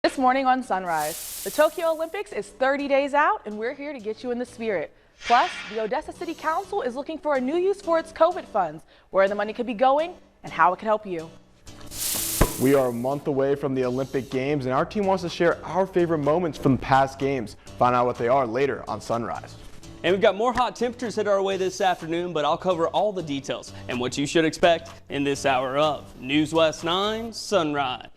This morning on Sunrise, the Tokyo Olympics is 30 days out and we're here to get you in the spirit. Plus, the Odessa City Council is looking for a new use for its COVID funds, where the money could be going and how it could help you. We are a month away from the Olympic Games and our team wants to share our favorite moments from past games. Find out what they are later on Sunrise. And we've got more hot temperatures headed our way this afternoon, but I'll cover all the details and what you should expect in this hour of News West 9 Sunrise.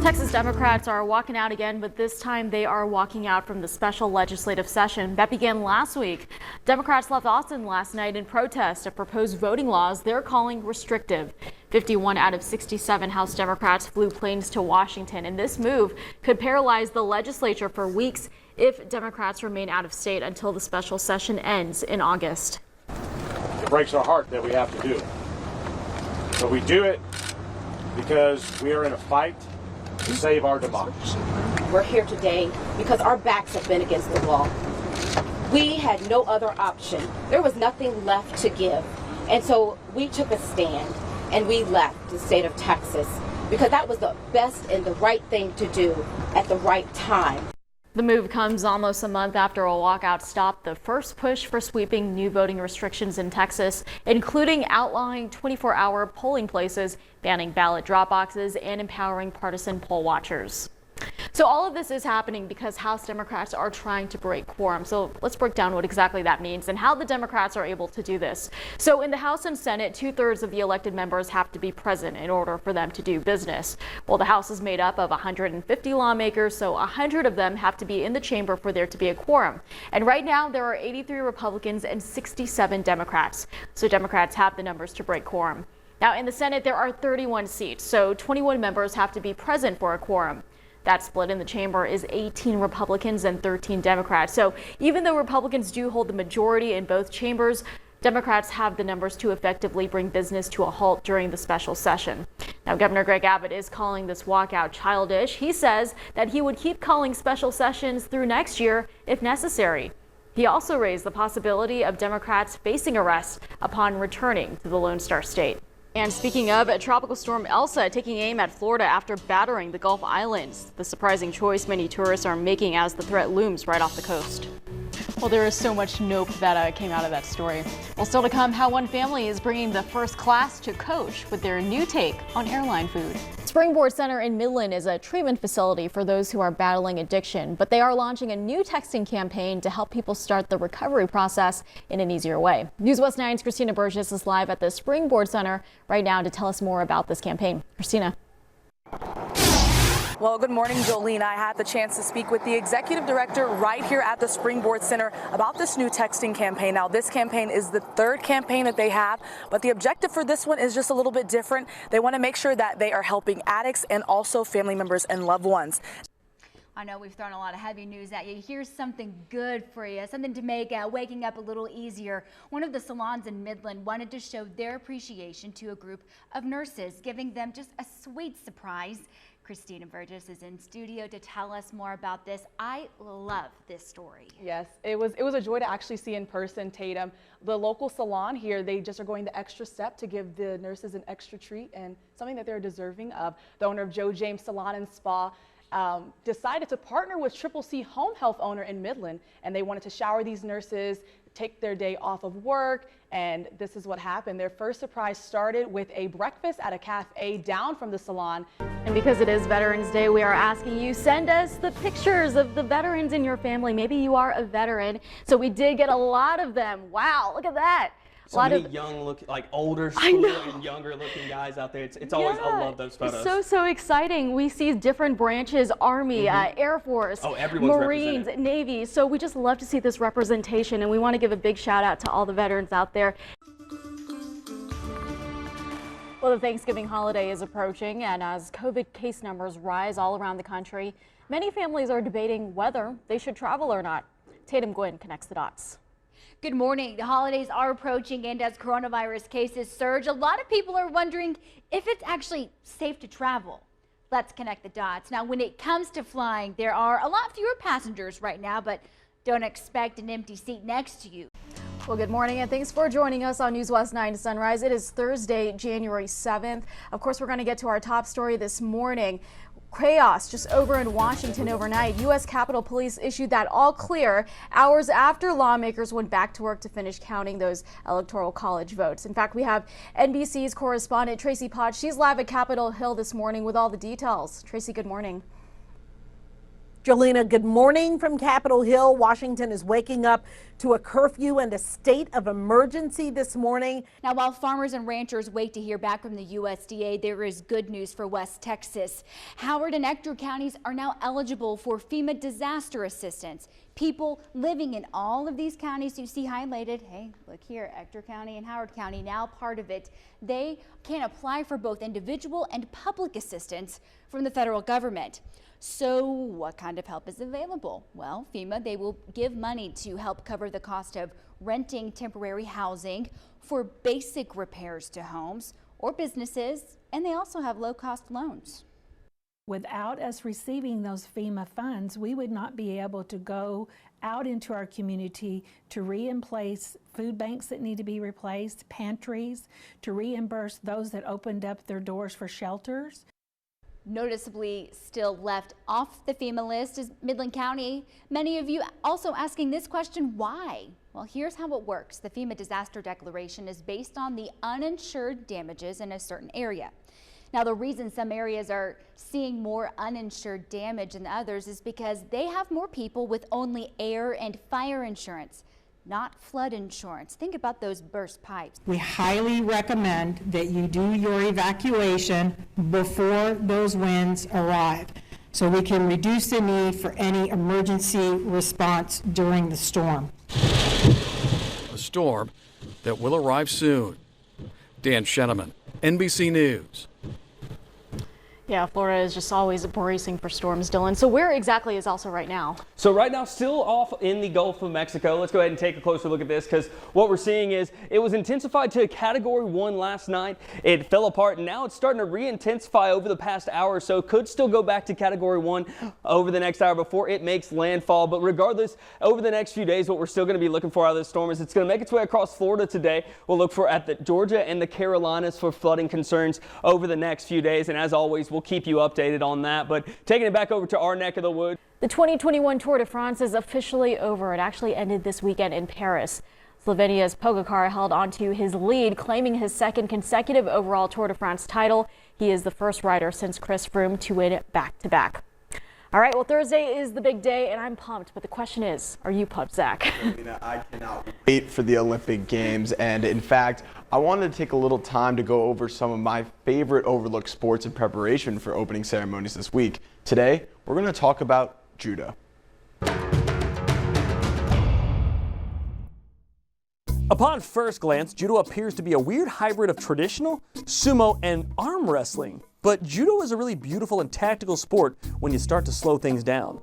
Texas Democrats are walking out again, but this time they are walking out from the special legislative session that began last week. Democrats left Austin last night in protest of proposed voting laws they're calling restrictive. 51 out of 67 House Democrats flew planes to Washington, and this move could paralyze the legislature for weeks if Democrats remain out of state until the special session ends in August. It breaks our heart that we have to do it. But we do it because we are in a fight to save our democracy. We're here today because our backs have been against the wall. We had no other option. There was nothing left to give. And so we took a stand and we left the state of Texas because that was the best and the right thing to do at the right time. The move comes almost a month after a walkout stopped the first push for sweeping new voting restrictions in Texas, including outlawing 24-hour polling places, banning ballot drop boxes, and empowering partisan poll watchers. So all of this is happening because House Democrats are trying to break quorum. So let's break down what exactly that means and how the Democrats are able to do this. So in the House and Senate, 2/3 of the elected members have to be present in order for them to do business. Well, the House is made up of 150 lawmakers, so 100 of them have to be in the chamber for there to be a quorum. And right now there are 83 Republicans and 67 Democrats. So Democrats have the numbers to break quorum. Now in the Senate, there are 31 seats, so 21 members have to be present for a quorum. That split in the chamber is 18 Republicans and 13 Democrats. So even though Republicans do hold the majority in both chambers, Democrats have the numbers to effectively bring business to a halt during the special session. Now, Governor Greg Abbott is calling this walkout childish. He says that he would keep calling special sessions through next year if necessary. He also raised the possibility of Democrats facing arrest upon returning to the Lone Star State. And speaking of, Tropical Storm Elsa taking aim at Florida after battering the Gulf Islands. The surprising choice many tourists are making as the threat looms right off the coast. Well, there is so much nope that came out of that story. Well, still to come, how one family is bringing the first class to coach with their new take on airline food. Springboard Center in Midland is a treatment facility for those who are battling addiction, but they are launching a new texting campaign to help people start the recovery process in an easier way. News West 9's Christina Burgess is live at the Springboard Center right now to tell us more about this campaign. Christina. Well, good morning, Jolene. I had the chance to speak with the executive director right here at the Springboard Center about this new texting campaign. Now, this campaign is the third campaign that they have, but the objective for this one is just a little bit different. They want to make sure that they are helping addicts and also family members and loved ones. I know we've thrown a lot of heavy news at you. Here's something good for you, something to make waking up a little easier. One of the salons in Midland wanted to show their appreciation to a group of nurses, giving them just a sweet surprise. Christina Burgess is in studio to tell us more about this. I love this story. Yes, it was a joy to actually see in person, Tatum. The local salon here, they just are going the extra step to give the nurses an extra treat and something that they're deserving of. The owner of Joe James Salon and Spa decided to partner with Triple C Home Health owner in Midland, and they wanted to shower these nurses, take their day off of work, and this is what happened. Their first surprise started with a breakfast at a cafe down from the salon. And because it is Veterans Day, we are asking you, send us the pictures of the veterans in your family. Maybe you are a veteran. So we did get a lot of them. Wow, look at that. So many young looking, like older school and younger looking guys out there. It's always, I love those photos. So exciting. We see different branches, Army, Air Force, Marines, Navy. So we just love to see this representation, and we want to give a big shout out to all the veterans out there. Well, the Thanksgiving holiday is approaching, and as COVID case numbers rise all around the country, many families are debating whether they should travel or not. Tatum Gwynn connects the dots. Good morning. The holidays are approaching, and as coronavirus cases surge, a lot of people are wondering if it's actually safe to travel. Let's connect the dots. Now, when it comes to flying, there are a lot fewer passengers right now, but don't expect an empty seat next to you. Well, good morning and thanks for joining us on News West 9 Sunrise. It is Thursday, January 7th. Of course, we're going to get to our top story this morning. Chaos just over in Washington overnight. U.S. Capitol Police issued that all clear hours after lawmakers went back to work to finish counting those electoral college votes. In fact, we have NBC's correspondent Tracy Potts. She's live at Capitol Hill this morning with all the details. Tracy, good morning. Jolena, good morning from Capitol Hill. Washington is waking up to a curfew and a state of emergency this morning. Now, while farmers and ranchers wait to hear back from the USDA, there is good news for West Texas. Howard and Ector counties are now eligible for FEMA disaster assistance. People living in all of these counties you see highlighted, hey, look here, Ector County and Howard County, now part of it. They can apply for both individual and public assistance from the federal government. So what kind of help is available? Well, FEMA, they will give money to help cover the cost of renting temporary housing for basic repairs to homes or businesses, and they also have low-cost loans. Without us receiving those FEMA funds, we would not be able to go out into our community to re-emplace food banks that need to be replaced, pantries, to reimburse those that opened up their doors for shelters. Noticeably still left off the FEMA list is Midland County. Many of you also asking this question, why? Well, here's how it works. The FEMA disaster declaration is based on the uninsured damages in a certain area. Now, the reason some areas are seeing more uninsured damage than others is because they have more people with only air and fire insurance, not flood insurance. Think about those burst pipes. We highly recommend that you do your evacuation before those winds arrive, so we can reduce the need for any emergency response during the storm. A storm that will arrive soon. Dan Sheneman, NBC News. Yeah, Florida is just always bracing for storms, Dylan. So where exactly is Elsa right now? So right now, still off in the Gulf of Mexico. Let's go ahead and take a closer look at this, because what we're seeing is it was intensified to Category 1 last night. It fell apart, and now it's starting to re-intensify over the past hour or so. Could still go back to Category 1 over the next hour before it makes landfall. But regardless, over the next few days, what we're still going to be looking for out of this storm is it's going to make its way across Florida today. We'll look for at the Georgia and the Carolinas for flooding concerns over the next few days. And as always, we'll keep you updated on that. But taking it back over to our neck of the woods. The 2021 Tour de France is officially over. It actually ended this weekend in Paris. Slovenia's Pogacar held onto his lead, claiming his second consecutive overall Tour de France title. He is the first rider since Chris Froome to win back-to-back. All right, well, Thursday is the big day, and I'm pumped. But the question is, are you pumped, Zach? I cannot wait for the Olympic Games. And in fact, I wanted to take a little time to go over some of my favorite overlooked sports in preparation for opening ceremonies this week. Today, we're going to talk about judo. Upon first glance, judo appears to be a weird hybrid of traditional, sumo, and arm wrestling. But judo is a really beautiful and tactical sport when you start to slow things down.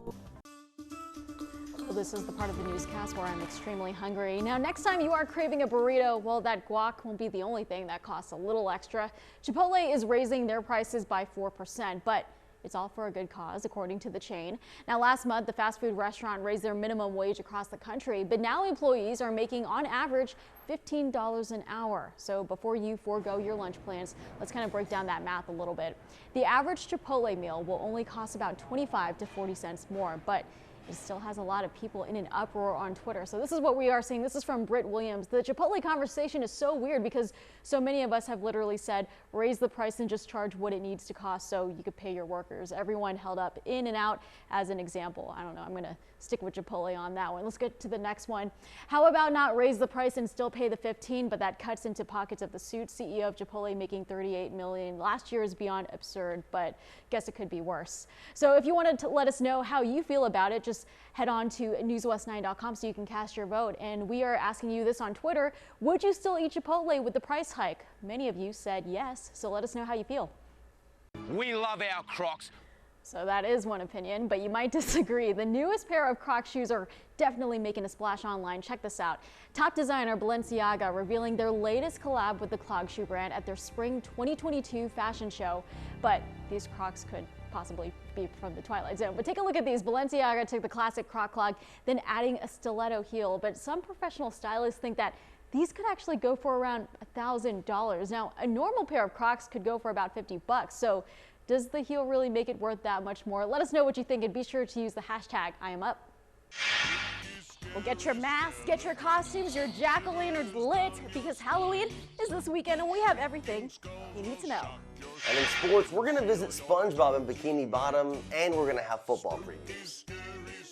Well, this is the part of the newscast where I'm extremely hungry. Now, next time you are craving a burrito, well, that guac won't be the only thing that costs a little extra. Chipotle is raising their prices by 4%, but it's all for a good cause, according to the chain. Now, last month, the fast food restaurant raised their minimum wage across the country, but now employees are making, on average, $15 an hour. So before you forego your lunch plans, let's kind of break down that math a little bit. The average Chipotle meal will only cost about 25 to 40 cents more, but it still has a lot of people in an uproar on Twitter. So this is what we are seeing. This is from Britt Williams. The Chipotle conversation is so weird because so many of us have literally said, raise the price and just charge what it needs to cost so you could pay your workers. Everyone held up In and Out as an example. I don't know. I'm going to stick with Chipotle on that one. Let's get to the next one. How about not raise the price and still pay the $15, but that cuts into pockets of the suit? CEO of Chipotle making $38 million last year is beyond absurd, but guess it could be worse. So if you wanted to let us know how you feel about it, just head on to newswest9.com so you can cast your vote. And we are asking you this on Twitter. Would you still eat Chipotle with the price hike? Many of you said yes, so let us know how you feel. We love our Crocs. So that is one opinion, but you might disagree. The newest pair of Crocs shoes are definitely making a splash online. Check this out. Top designer Balenciaga revealing their latest collab with the clog shoe brand at their spring 2022 fashion show. But these Crocs could possibly be from the Twilight Zone. But take a look at these. Balenciaga took the classic Croc clog, then adding a stiletto heel. But some professional stylists think that these could actually go for around $1,000. Now, a normal pair of Crocs could go for about 50 bucks. So does the heel really make it worth that much more? Let us know what you think, and be sure to use the hashtag #IamUp. Well, get your masks, get your costumes, your jack-o'-lanterns lit, because Halloween is this weekend and we have everything you need to know. And in sports, we're going to visit SpongeBob in Bikini Bottom, and we're going to have football previews.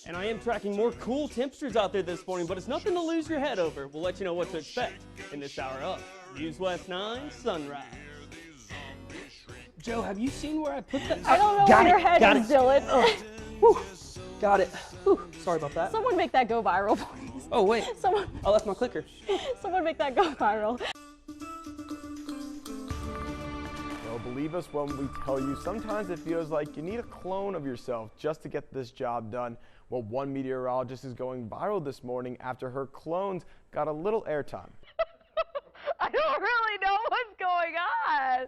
And I am tracking more cool temperatures out there this morning, but it's nothing to lose your head over. We'll let you know what to expect in this hour of News West 9 Sunrise. Joe, have you seen where I put that? I don't know where your head is, Dylan. Got it. Whew. Sorry about that. Someone make that go viral, please. Oh, wait. Someone. I left my clicker. Someone make that go viral. Well, believe us when we tell you, sometimes it feels like you need a clone of yourself just to get this job done. Well, one meteorologist is going viral this morning after her clones got a little airtime. I don't really know what's going on.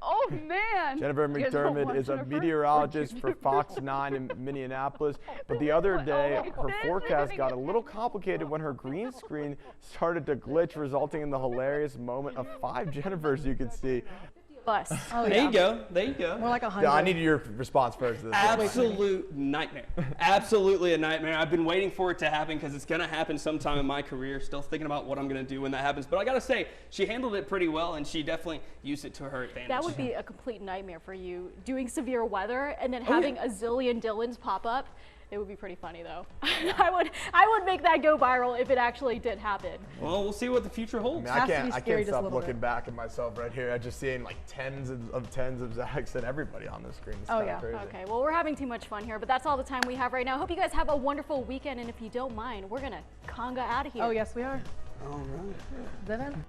Oh man! Jennifer McDermott is a meteorologist for Fox 9 in Minneapolis, but the other day her forecast got a little complicated when her green screen started to glitch, resulting in the hilarious moment of 5 Jennifers you could see. Bus. Oh, there you go. There you go. More like 100. Yeah, I need your response first. To this. Absolute nightmare. Absolutely a nightmare. I've been waiting for it to happen because it's going to happen sometime in my career. Still thinking about what I'm going to do when that happens. But I got to say, she handled it pretty well, and she definitely used it to her advantage. That would be a complete nightmare for you, doing severe weather and then having a zillion Dylans pop up. It would be pretty funny, though. I would make that go viral if it actually did happen. Well, we'll see what the future holds. I can't stop looking back at myself right here. I'm just seeing like tens of Zachs and everybody on the screen. It's crazy. Okay, well, we're having too much fun here, but that's all the time we have right now. Hope you guys have a wonderful weekend, and if you don't mind, we're going to conga out of here. Oh, yes, we are. All right. Then